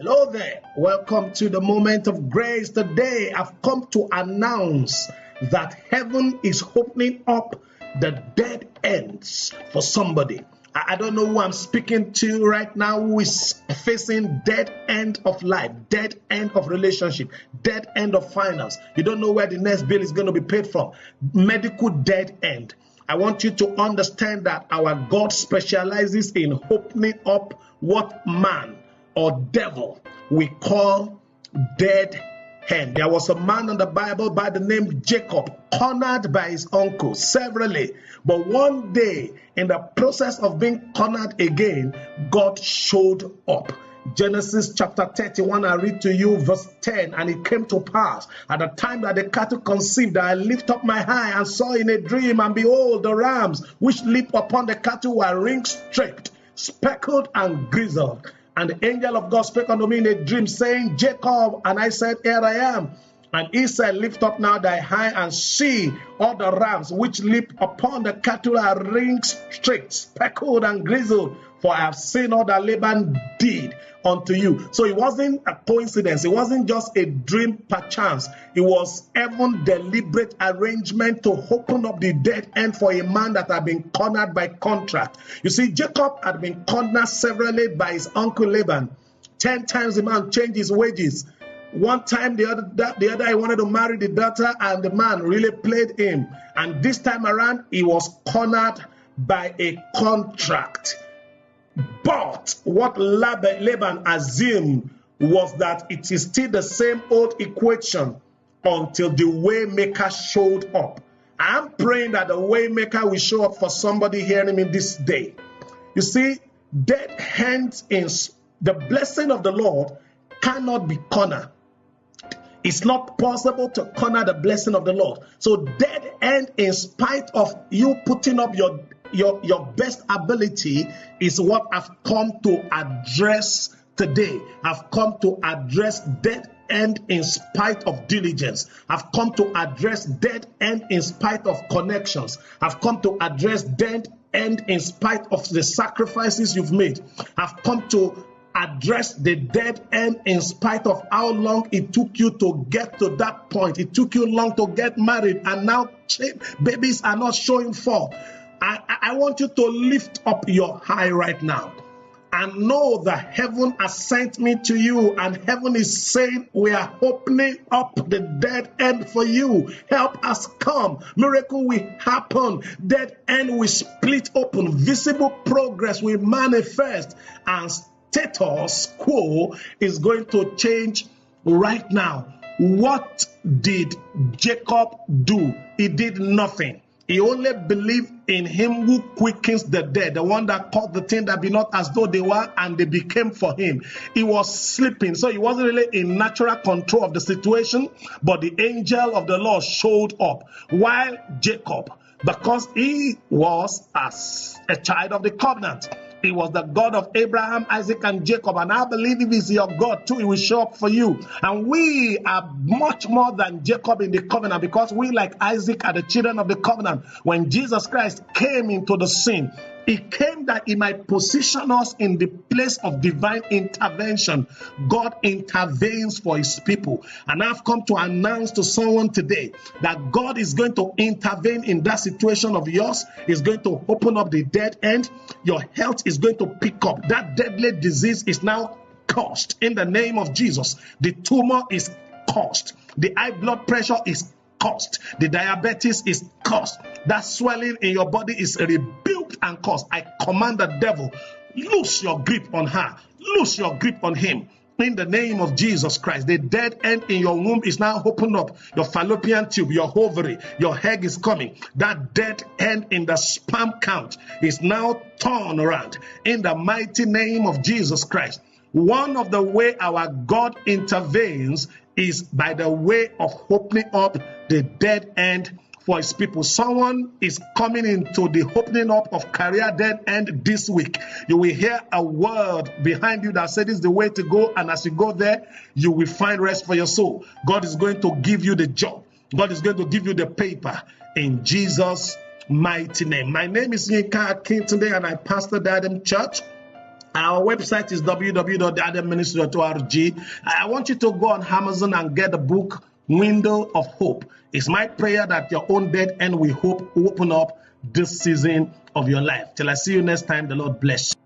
Hello there. Welcome to the moment of grace. Today, I've come to announce that heaven is opening up the dead ends for somebody. I don't know who I'm speaking to right now who is facing dead end of life, dead end of relationship, dead end of finance. You don't know where the next bill is going to be paid from. Medical dead end. I want you to understand that our God specializes in opening up what man or devil we call dead end. There was a man in the Bible by the name Jacob, cornered by his uncle severally, but one day in the process of being cornered again, God showed up. Genesis chapter 31, I read to you verse 10, and it came to pass at the time that the cattle conceived, that I lift up my eye and saw in a dream, and behold, the rams which leap upon the cattle were ring-streaked, speckled and grizzled. And the angel of God spake unto me in a dream, saying, Jacob. And I said, Here I am. And he said, Lift up now thy eye and see all the rams which leap upon the cattle are ring-streaked, speckled and grizzled. For I have seen all that Laban did unto you. So it wasn't a coincidence. It wasn't just a dream perchance. It was heaven's deliberate arrangement to open up the dead end for a man that had been cornered by contract. You see, Jacob had been cornered severally by his uncle Laban. 10 times the man changed his wages. One time the other he wanted to marry the daughter, and the man really played him. And this time around he was cornered by a contract. But what Laban assumed was that it is still the same old equation until the Waymaker showed up. I'm praying that the Waymaker will show up for somebody hearing me this day. You see, dead hands in the blessing of the Lord cannot be cornered. It's not possible to corner the blessing of the Lord. So dead end, in spite of you putting up your best ability, is what I've come to address today. I've come to address dead end in spite of diligence. I've come to address dead end in spite of connections. I've come to address dead end in spite of the sacrifices you've made. I've come to address the dead end in spite of how long it took you to get to that point. It took you long to get married, and now babies are not showing forth. I want you to lift up your eye right now and know that heaven has sent me to you, and heaven is saying, we are opening up the dead end for you. Help us come. Miracle will happen. Dead end will split open. Visible progress will manifest, and status quo is going to change right now. What did Jacob do? He did nothing. He only believed in him who quickens the dead, the one that called the thing that be not as though they were, and they became for him. He was sleeping, so he wasn't really in natural control of the situation, but the angel of the Lord showed up. While Jacob, because he was as a child of the covenant, he was the God of Abraham, Isaac, and Jacob. And I believe if he's your God too, he will show up for you. And we are much more than Jacob in the covenant, because we, like Isaac, are the children of the covenant. When Jesus Christ came into the scene, he came that he might position us in the place of divine intervention. God intervenes for his people. And I've come to announce to someone today that God is going to intervene in that situation of yours. He's going to open up the dead end. Your health is going to pick up. That deadly disease is now cursed in the name of Jesus. The tumor is cursed. The high blood pressure is cursed. The diabetes is cursed. That swelling in your body is rebuked and cursed. I command the devil, lose your grip on her. Lose your grip on him. In the name of Jesus Christ, the dead end in your womb is now opened up. Your fallopian tube, your ovary, your egg is coming. That dead end in the sperm count is now turned around. In the mighty name of Jesus Christ. One of the way our God intervenes is by the way of opening up the dead end for his people. Someone is coming into the opening up of career dead end this week. You will hear a word behind you that says this is the way to go, and as you go there, you will find rest for your soul. God is going to give you the job. God is going to give you the paper in Jesus' mighty name. My name is Yinka today, and I pastor Adam Church. Our website is www.theadamministry.org. I want you to go on Amazon and get the book Window of Hope. It's my prayer that your own dead end will open up this season of your life. Till I see you next time, the Lord bless you.